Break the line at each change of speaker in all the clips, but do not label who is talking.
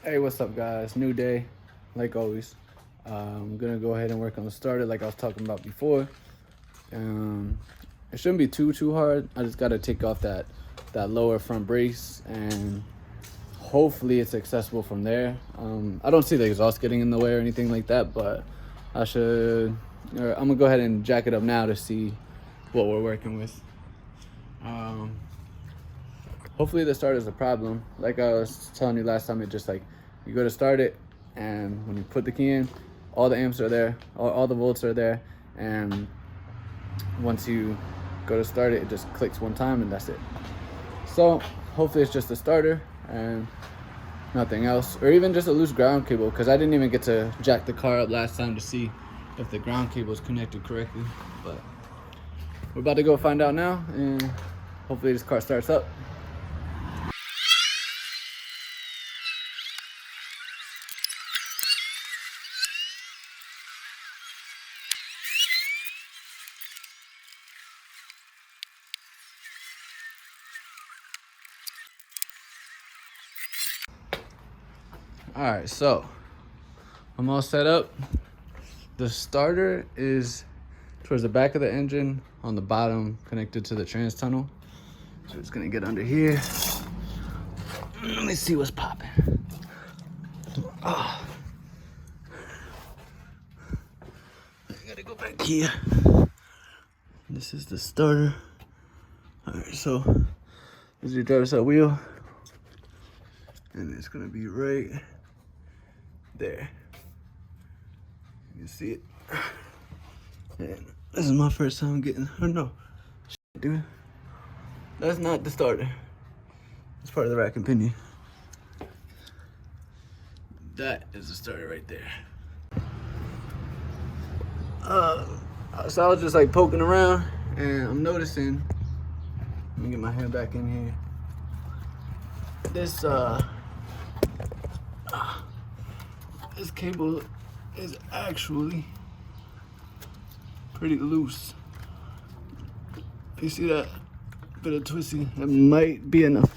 Hey, what's up guys? New day, like always. I'm gonna go ahead and work on the starter like I was talking about before. It shouldn't be too hard. I just gotta take off that lower front brace, and hopefully it's accessible from there. I don't see the exhaust getting in the way or anything like that, but I'm gonna go ahead and jack it up now to see what we're working with. Hopefully the starter is a problem. Like I was telling you last time, it just like you go to start it, and when you put the key in, all the amps are there, all the volts are there, and once you go to start it, it just clicks one time and that's it. So hopefully it's just a starter and nothing else, or even just a loose ground cable, because I didn't even get to jack the car up last time to see if the ground cable is connected correctly. But we're about to go find out now, and hopefully this car starts up. All right, so I'm all set up. The starter is towards the back of the engine on the bottom, connected to the trans tunnel. So it's gonna get under here. Let me see what's popping. Oh. I gotta go back here. This is the starter. All right, so this is your driver's side wheel, and it's gonna be right there. You can see it. And this is my first time getting, oh no, shit, dude. That's not the starter. It's part of the rack and pinion. That is the starter right there. So I was just like poking around, and I'm noticing, let me get my hand back in here. This cable is actually pretty loose. You see that bit of twisty? That might be enough.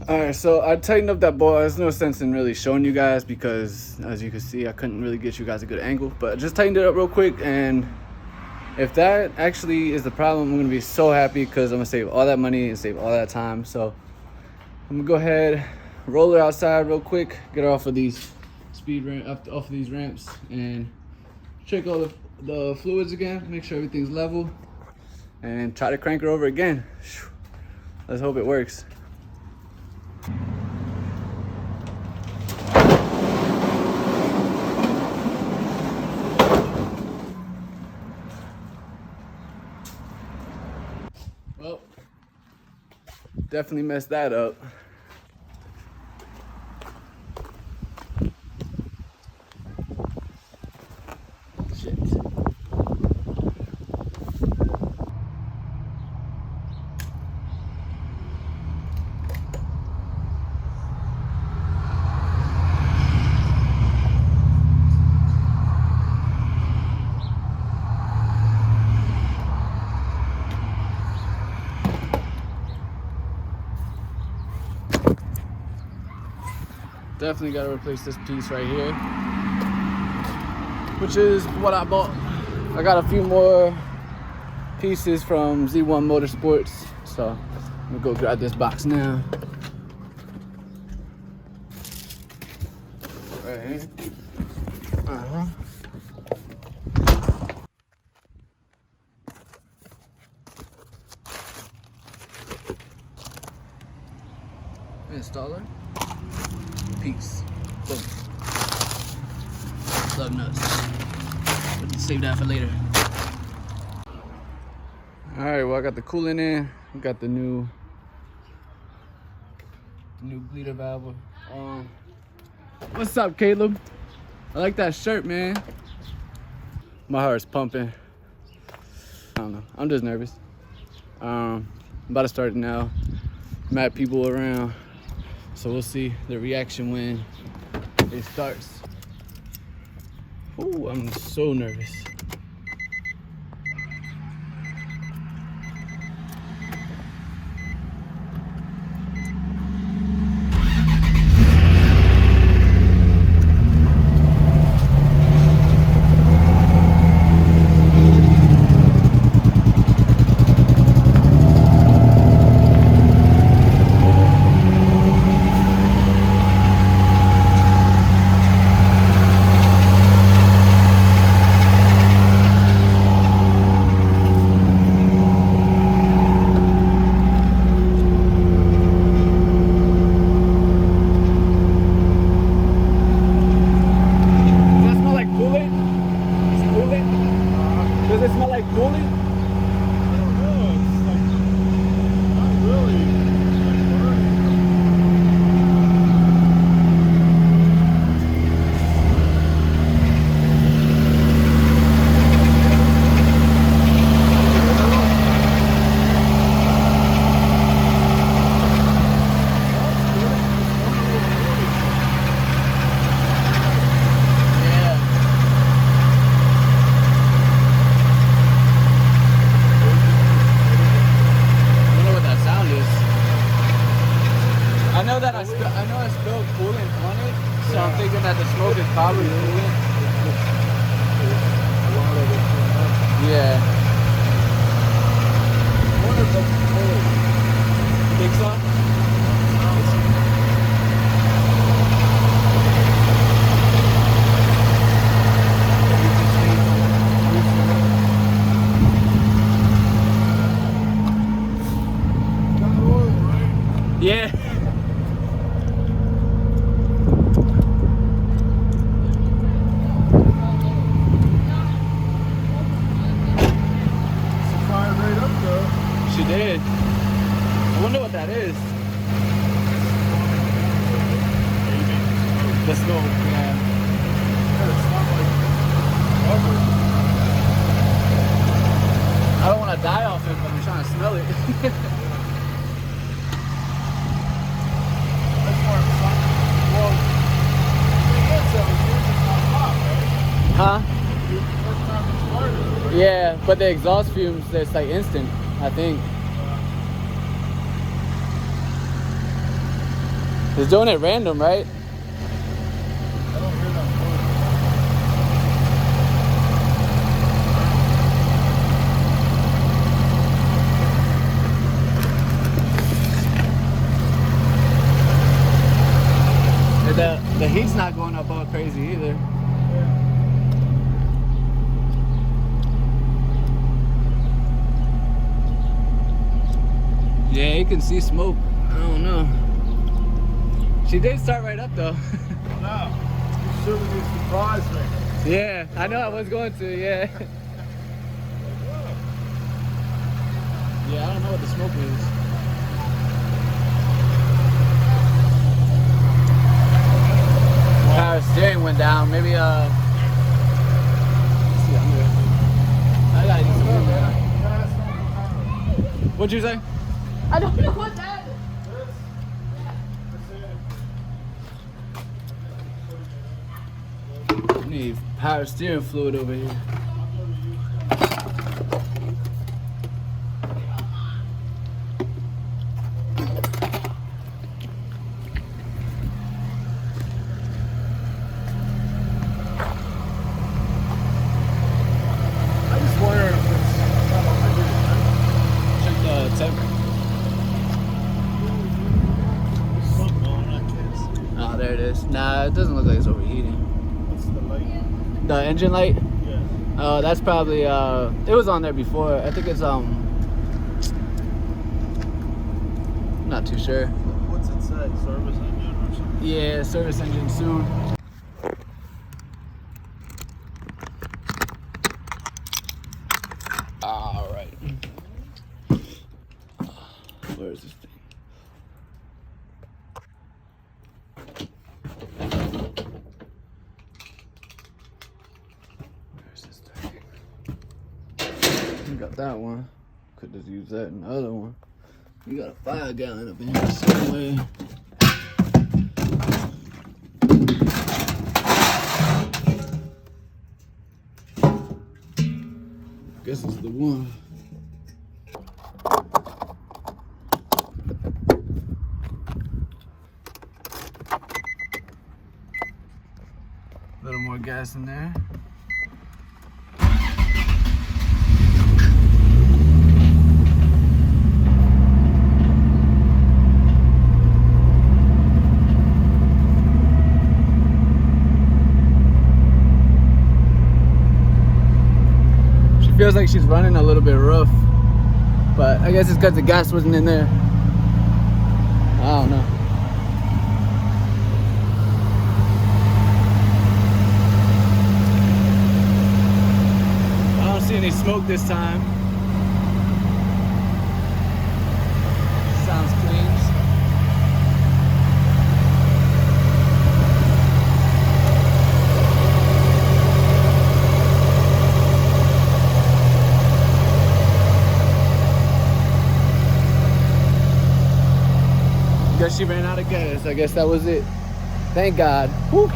All right, so I tightened up that ball. There's no sense in really showing you guys because, as you can see, I couldn't really get you guys a good angle, but I just tightened it up real quick. And if that actually is the problem, I'm gonna be so happy, because I'm gonna save all that money and save all that time. So I'm gonna go ahead, roll her outside real quick, get her off of these off of these ramps, and check all the fluids again, make sure everything's level, and try to crank her over again. Let's hope it works. Well, definitely messed that up. Shit. Definitely got to replace this piece right here, which is what I bought. I got a few more pieces from Z1 Motorsports, so I'm gonna go grab this box now. Right here. Installer. Peace. Boom. Love nuts. But save that for later. Alright, well, I got the coolant in. We got the new bleeder valve. What's up, Caleb? I like that shirt, man. My heart's pumping. I don't know. I'm just nervous. I'm about to start it now. Mad people around. So we'll see the reaction when it starts. Ooh, I'm so nervous. I know that I spilled coolant on it, so I'm thinking that the smoke is probably coolant. Yeah. You think so? Yeah. She did. I wonder what that is. The smoke, yeah. I don't want to die off it, but I'm trying to smell it. Huh? Yeah, but the exhaust fumes, it's like instant, I think. It's doing it random, right? The heat's not going up all crazy either. Yeah, you can see smoke. I don't know. She did start right up though.
No, you shouldn't be surprised me.
Yeah, I know I was going to, yeah. Yeah, I don't know what the smoke is. Power steering went down. Maybe let's see, I gotta use some room now. What'd you say?
I don't know what that is.
I need power steering fluid over here. Oh, there it is. Nah, it doesn't look like it's overheating.
What's the light?
The engine light?
Yeah.
That's probably it was on there before. I think it's not too sure.
What's it say? Service engine or something?
Yeah, service engine soon. All right. Where is this thing? You got that one. Could just use that in the other one. You got a 5-gallon up in here somewhere. Guess it's the one. A little more gas in there. Feels like she's running a little bit rough, but I guess it's because the gas wasn't in there. I don't know. I don't see any smoke this time. Sounds clean. Guess she ran out of gas. I guess that was it. Thank God. Whew.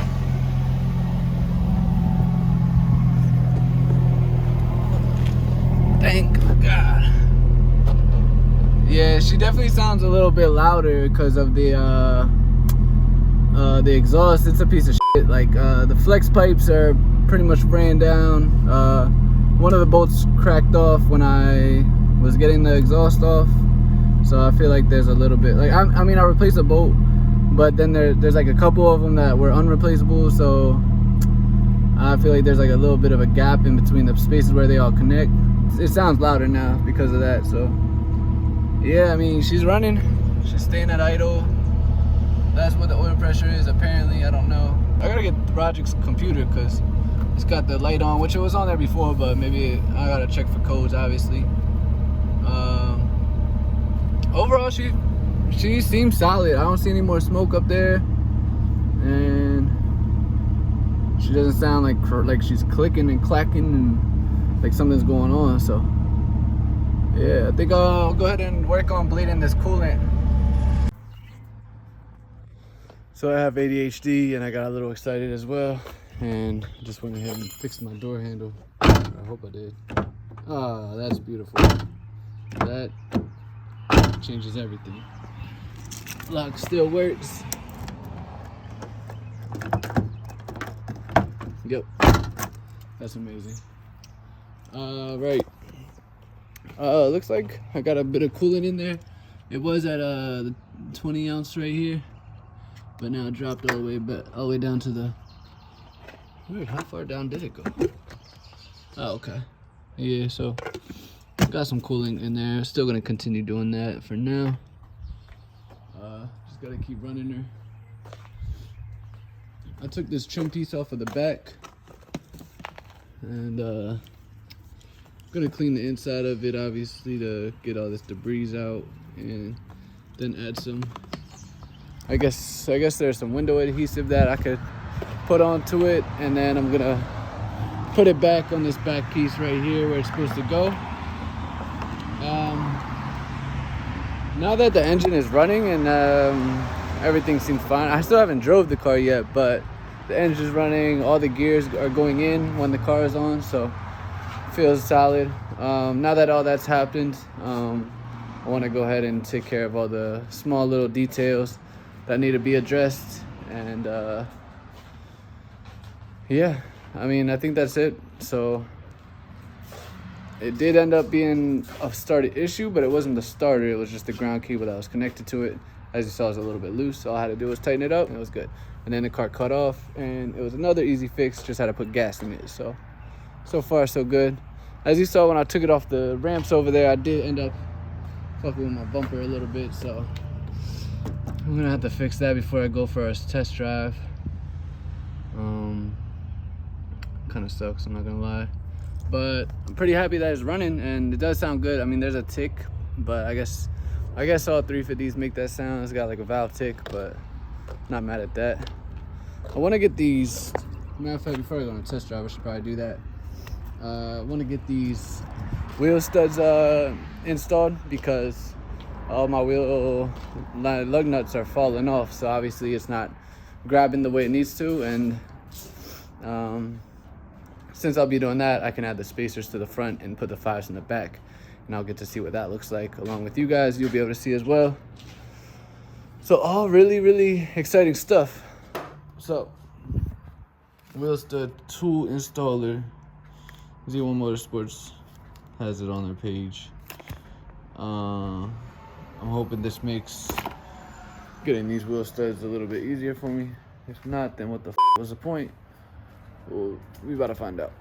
Thank God. Yeah, she definitely sounds a little bit louder because of the exhaust. It's a piece of shit. Like the flex pipes are pretty much ran down. One of the bolts cracked off when I was getting the exhaust off, so I feel like there's a little bit like I mean I replaced a bolt, but then there's like a couple of them that were unreplaceable, so I feel like there's like a little bit of a gap in between the spaces where they all connect. It sounds louder now because of that. So yeah, I mean, she's running, she's staying at idle. That's what the oil pressure is apparently. I don't know. I gotta get Roderick's computer because it's got the light on, which it was on there before, but maybe I gotta check for codes, obviously. Overall, she seems solid. I don't see any more smoke up there, and she doesn't sound like she's clicking and clacking and like something's going on. So yeah, I think I'll go ahead and work on bleeding this coolant. So I have ADHD and I got a little excited as well, and just went ahead and fixed my door handle. I hope I did. Ah, that's beautiful. That changes everything. Lock still works. Yep, that's amazing. Right. Looks like I got a bit of coolant in there. It was at the 20 ounce right here, but now it dropped all the way down to the. Wait, how far down did it go? Oh, okay. Yeah, so got some coolant in there. Still gonna continue doing that for now. Just gotta keep running her. I took this trim piece off of the back, and gonna clean the inside of it, obviously, to get all this debris out, and then add some. I guess there's some window adhesive that I could put onto it, and then I'm gonna put it back on this back piece right here where it's supposed to go. Now that the engine is running and everything seems fine, I still haven't drove the car yet, but the engine's running, all the gears are going in when the car is on, so it feels solid. Now that all that's happened, I want to go ahead and take care of all the small little details that need to be addressed, and yeah, I mean, I think that's it. So it did end up being a started issue, but it wasn't the starter, it was just the ground cable that was connected to it. As you saw, it was a little bit loose, so all I had to do was tighten it up and it was good. And then the car cut off, and it was another easy fix, just had to put gas in it. So far so good. As you saw when I took it off the ramps over there, I did end up fucking with my bumper a little bit, so I'm gonna have to fix that before I go for a test drive. Kind of sucks, I'm not gonna lie, but I'm pretty happy that it's running, and it does sound good. I mean, there's a tick, but I guess all 350s make that sound. It's got like a valve tick, but not mad at that. I want to get these. Matter of fact, before I go on a test drive, I should probably do that. I want to get these wheel studs installed, because all my wheel lug nuts are falling off, so obviously it's not grabbing the way it needs to. And since I'll be doing that, I can add the spacers to the front and put the 5s in the back, and I'll get to see what that looks like along with you guys. You'll be able to see as well. So all really exciting stuff. So wheel stud tool installer, Z1 Motorsports has it on their page. I'm hoping this makes getting these wheel studs a little bit easier for me. If not, then what the was the point? Well, we about to find out.